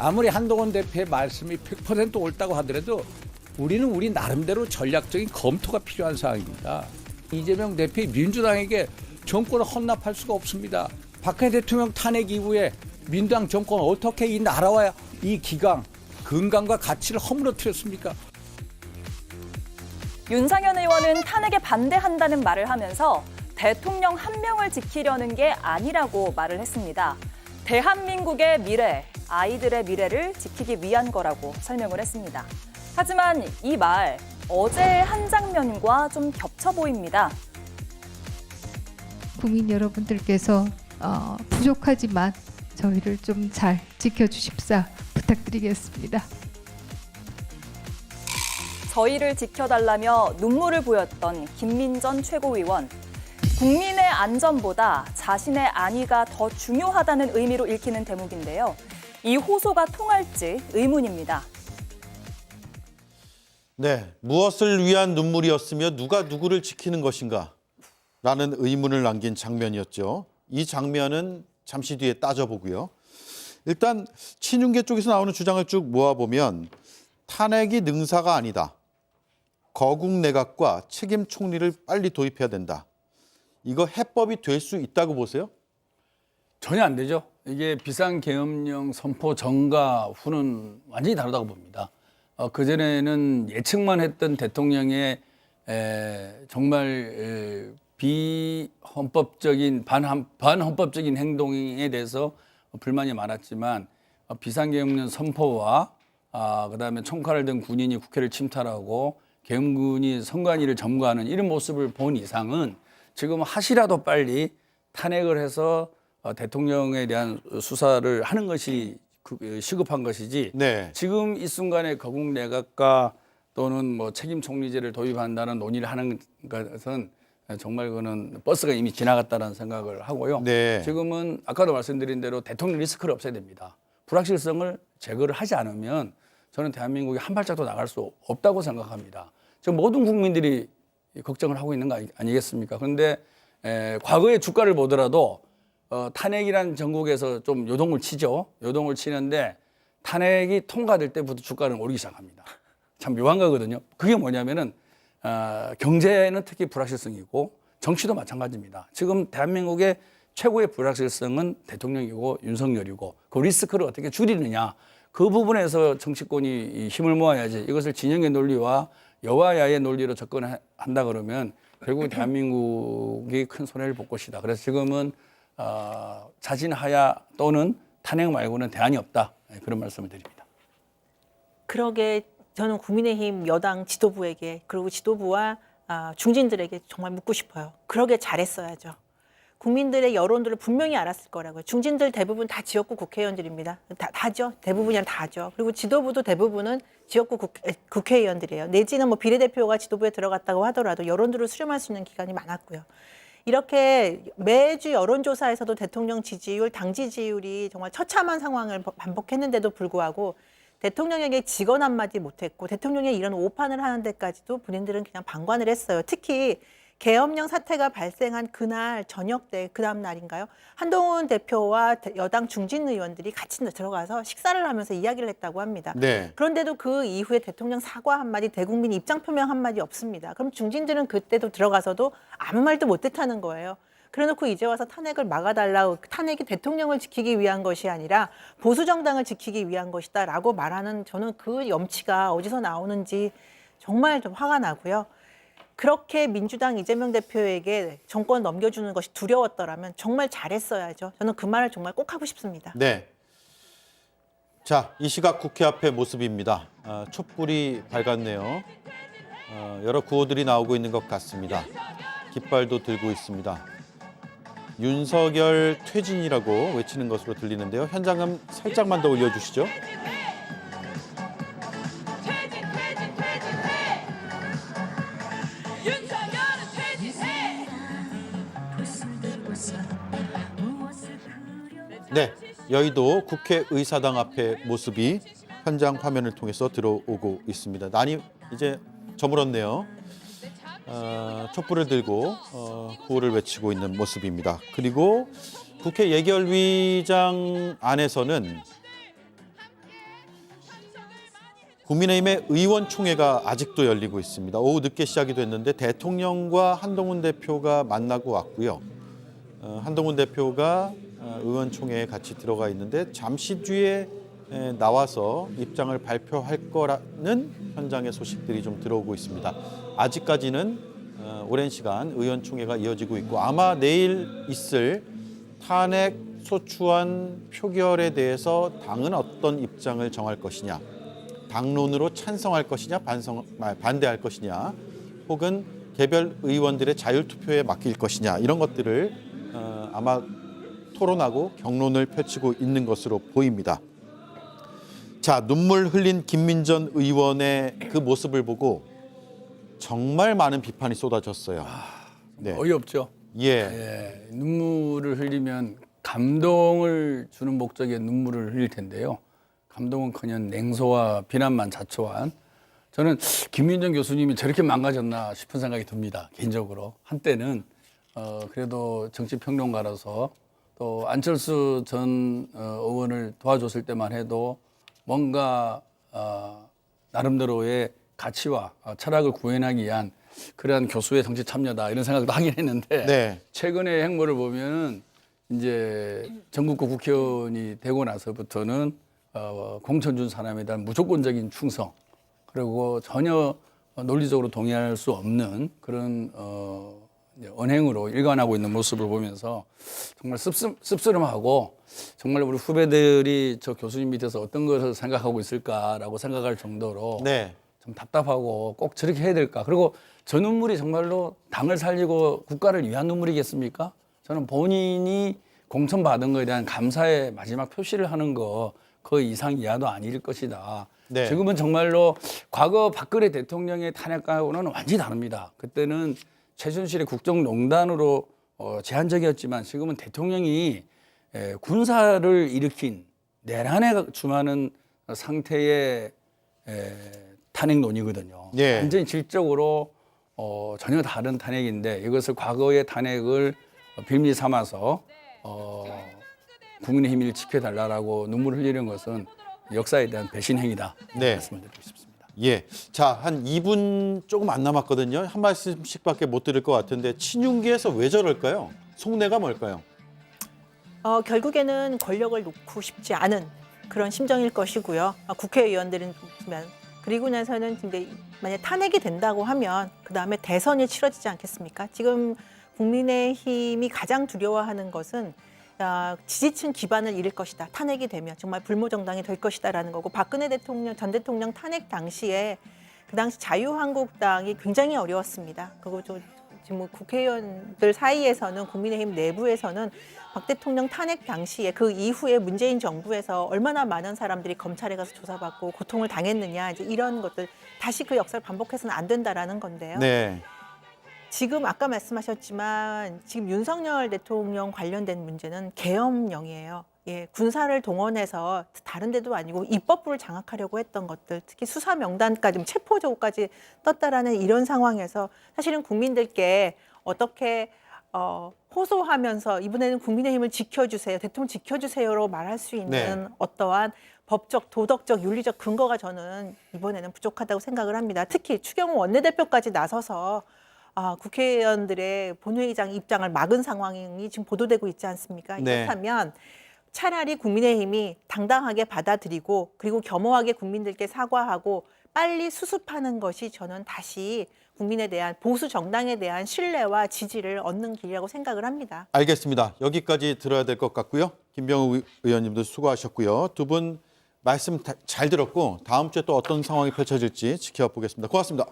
아무리 한동훈 대표의 말씀이 100% 옳다고 하더라도 우리는 우리 나름대로 전략적인 검토가 필요한 사항입니다. 이재명 대표의 민주당에게 정권을 헌납할 수가 없습니다. 박근혜 대통령 탄핵 이후에 민주당 정권 어떻게 이 나라와 이 기강, 건강과 가치를 허물어뜨렸습니까? 윤상현 의원은 탄핵에 반대한다는 말을 하면서 대통령 한 명을 지키려는 게 아니라고 말을 했습니다. 대한민국의 미래, 아이들의 미래를 지키기 위한 거라고 설명을 했습니다. 하지만 이 말, 어제의 한 장면과 좀 겹쳐 보입니다. 국민 여러분들께서 부족하지만 저희를 좀 잘 지켜주십사 부탁드리겠습니다. 저희를 지켜달라며 눈물을 보였던 김민전 최고위원. 국민의 안전보다 자신의 안위가 더 중요하다는 의미로 읽히는 대목인데요. 이 호소가 통할지 의문입니다. 네, 무엇을 위한 눈물이었으며 누가 누구를 지키는 것인가? 라는 의문을 남긴 장면이었죠. 이 장면은 잠시 뒤에 따져보고요. 일단 친윤계 쪽에서 나오는 주장을 쭉 모아보면 탄핵이 능사가 아니다. 거국 내각과 책임 총리를 빨리 도입해야 된다. 이거 해법이 될 수 있다고 보세요? 전혀 안 되죠. 이게 비상계엄령 선포 전과 후는 완전히 다르다고 봅니다. 그전에는 예측만 했던 대통령의 정말 비헌법적인 반헌법적인 행동에 대해서 불만이 많았지만 비상계엄령 선포와 그다음에 총칼을 든 군인이 국회를 침탈하고 계엄군이 선관위를 점거하는 이런 모습을 본 이상은 지금 하시라도 빨리 탄핵을 해서 대통령에 대한 수사를 하는 것이 시급한 것이지. 네. 지금 이 순간에 거국 내각과 또는 뭐 책임 총리제를 도입한다는 논의를 하는 것은 정말 그거는 버스가 이미 지나갔다는 생각을 하고요. 네. 지금은 아까도 말씀드린 대로 대통령 리스크를 없애야 됩니다. 불확실성을 제거를 하지 않으면 저는 대한민국이 한 발짝도 나갈 수 없다고 생각합니다. 지금 모든 국민들이 걱정을 하고 있는 거 아니겠습니까? 그런데 과거의 주가를 보더라도 탄핵이란 전국에서 좀 요동을 치죠. 요동을 치는데 탄핵이 통과될 때부터 주가는 오르기 시작합니다. 참 묘한 거거든요. 그게 뭐냐면은 경제는 특히 불확실성이고 정치도 마찬가지입니다. 지금 대한민국의 최고의 불확실성은 대통령이고 윤석열이고 그 리스크를 어떻게 줄이느냐. 그 부분에서 정치권이 힘을 모아야지 이것을 진영의 논리와 여와야의 논리로 접근한다 그러면 결국 대한민국이 큰 손해를 볼 것이다. 그래서 지금은 자진하야 또는 탄핵 말고는 대안이 없다. 그런 말씀을 드립니다. 그러게 저는 국민의힘 여당 지도부에게 그리고 지도부와 중진들에게 정말 묻고 싶어요. 그러게 잘했어야죠. 국민들의 여론들을 분명히 알았을 거라고요. 중진들 대부분 다 지역구 국회의원들입니다. 다죠. 대부분이 다죠. 그리고 지도부도 대부분은 지역구 국회의원들이에요. 내지는 뭐 비례대표가 지도부에 들어갔다고 하더라도 여론들을 수렴할 수 있는 기간이 많았고요. 이렇게 매주 여론조사에서도 대통령 지지율, 당 지지율이 정말 처참한 상황을 반복했는데도 불구하고 대통령에게 직언 한마디 못했고 대통령의 이런 오판을 하는 데까지도 본인들은 그냥 방관을 했어요. 특히 계엄령 사태가 발생한 그날 저녁 때 그 다음 날인가요? 한동훈 대표와 여당 중진 의원들이 같이 들어가서 식사를 하면서 이야기를 했다고 합니다. 네. 그런데도 그 이후에 대통령 사과 한마디, 대국민 입장 표명 한마디 없습니다. 그럼 중진들은 그때도 들어가서도 아무 말도 못했다는 거예요. 그래놓고 이제 와서 탄핵을 막아달라고, 탄핵이 대통령을 지키기 위한 것이 아니라 보수 정당을 지키기 위한 것이다라고 말하는, 저는 그 염치가 어디서 나오는지 정말 좀 화가 나고요. 그렇게 민주당 이재명 대표에게 정권 넘겨주는 것이 두려웠더라면 정말 잘했어야죠. 저는 그 말을 정말 꼭 하고 싶습니다. 네. 자, 이 시각 국회 앞의 모습입니다. 촛불이 밝았네요. 여러 구호들이 나오고 있는 것 같습니다. 깃발도 들고 있습니다. 윤석열 퇴진이라고 외치는 것으로 들리는데요. 현장음 살짝만 더 올려주시죠. 네, 여의도 국회의사당 앞의 모습이 현장 화면을 통해서 들어오고 있습니다. 난이 이제 저물었네요. 촛불을 들고 구호를 외치고 있는 모습입니다. 그리고 국회 예결위장 안에서는 국민의힘의 의원총회가 아직도 열리고 있습니다. 오후 늦게 시작이 됐는데 대통령과 한동훈 대표가 만나고 왔고요. 한동훈 대표가 의원총회에 같이 들어가 있는데 잠시 뒤에 나와서 입장을 발표할 거라는 현장의 소식들이 좀 들어오고 있습니다. 아직까지는 오랜 시간 의원총회가 이어지고 있고 아마 내일 있을 탄핵 소추안 표결에 대해서 당은 어떤 입장을 정할 것이냐, 당론으로 찬성할 것이냐, 반대할 것이냐, 혹은 개별 의원들의 자율투표에 맡길 것이냐 이런 것들을 아마 토론하고 경론을 펼치고 있는 것으로 보입니다. 자, 눈물 흘린 김민전 의원의 그 모습을 보고 정말 많은 비판이 쏟아졌어요. 네. 어이없죠. 예. 예, 눈물을 흘리면 감동을 주는 목적의 눈물을 흘릴 텐데요. 감동은커녕 냉소와 비난만 자초한, 저는 김민정 교수님이 저렇게 망가졌나 싶은 생각이 듭니다. 개인적으로 한때는 그래도 정치평론가라서 또 안철수 전 의원을 도와줬을 때만 해도 뭔가 나름대로의 가치와 철학을 구현하기 위한 그러한 교수의 정치 참여다 이런 생각도 하긴 했는데 네. 최근의 행보를 보면은 이제 전국구 국회의원이 되고 나서부터는 공천 준 사람에 대한 무조건적인 충성, 그리고 전혀 논리적으로 동의할 수 없는 그런 언행으로 일관하고 있는 모습을 보면서 정말 씁쓸함하고, 정말 우리 후배들이 저 교수님 밑에서 어떤 것을 생각하고 있을까라고 생각할 정도로 네. 좀 답답하고, 꼭 저렇게 해야 될까. 그리고 저 눈물이 정말로 당을 살리고 국가를 위한 눈물이겠습니까? 저는 본인이 공천받은 것에 대한 감사의 마지막 표시를 하는 거 그 이상 이하도 아닐 것이다. 네. 지금은 정말로 과거 박근혜 대통령의 탄핵과는 완전히 다릅니다. 그때는 최순실의 국정농단으로 제한적이었지만 지금은 대통령이 군사를 일으킨 내란에 주하는 상태의 탄핵론이거든요. 예. 완전히 질적으로 전혀 다른 탄핵인데, 이것을 과거의 탄핵을 빌미 삼아서 국민의 힘을 지켜달라고 눈물을 흘리는 것은 역사에 대한 배신 행위다. 네. 말씀을 드리고 싶습니다. 예. 자, 한 2분 조금 안 남았거든요. 한 말씀씩밖에 못 드릴 것 같은데 친윤계에서 왜 저럴까요? 속내가 뭘까요? 결국에는 권력을 놓고 싶지 않은 그런 심정일 것이고요. 국회의원들은 그리고 나서는 근데 만약 탄핵이 된다고 하면 그 다음에 대선이 치러지지 않겠습니까? 지금 국민의힘이 가장 두려워하는 것은 지지층 기반을 잃을 것이다. 탄핵이 되면 정말 불모정당이 될 것이다라는 거고, 박근혜 대통령 전 대통령 탄핵 당시에 그 당시 자유한국당이 굉장히 어려웠습니다. 그리고 지금 국회의원들 사이에서는, 국민의힘 내부에서는 박 대통령 탄핵 당시에 그 이후에 문재인 정부에서 얼마나 많은 사람들이 검찰에 가서 조사받고 고통을 당했느냐, 이제 이런 것들 다시 그 역사를 반복해서는 안 된다라는 건데요. 네. 지금 아까 말씀하셨지만 지금 윤석열 대통령 관련된 문제는 계엄령이에요. 예, 군사를 동원해서 다른 데도 아니고 입법부를 장악하려고 했던 것들, 특히 수사 명단까지 체포 조까지 떴다라는 이런 상황에서 사실은 국민들께 어떻게 호소하면서 이번에는 국민의힘을 지켜주세요, 대통령 지켜주세요로 말할 수 있는 네. 어떠한 법적, 도덕적, 윤리적 근거가 저는 이번에는 부족하다고 생각을 합니다. 특히 추경호 원내대표까지 나서서 국회의원들의 본회의장 입장을 막은 상황이 지금 보도되고 있지 않습니까? 네. 이렇다면 차라리 국민의힘이 당당하게 받아들이고, 그리고 겸허하게 국민들께 사과하고 빨리 수습하는 것이 저는 다시 국민에 대한, 보수 정당에 대한 신뢰와 지지를 얻는 길이라고 생각을 합니다. 알겠습니다. 여기까지 들어야 될 것 같고요. 김병우 의원님도 수고하셨고요. 두 분 말씀 잘 들었고 다음 주에 또 어떤 상황이 펼쳐질지 지켜보겠습니다. 고맙습니다.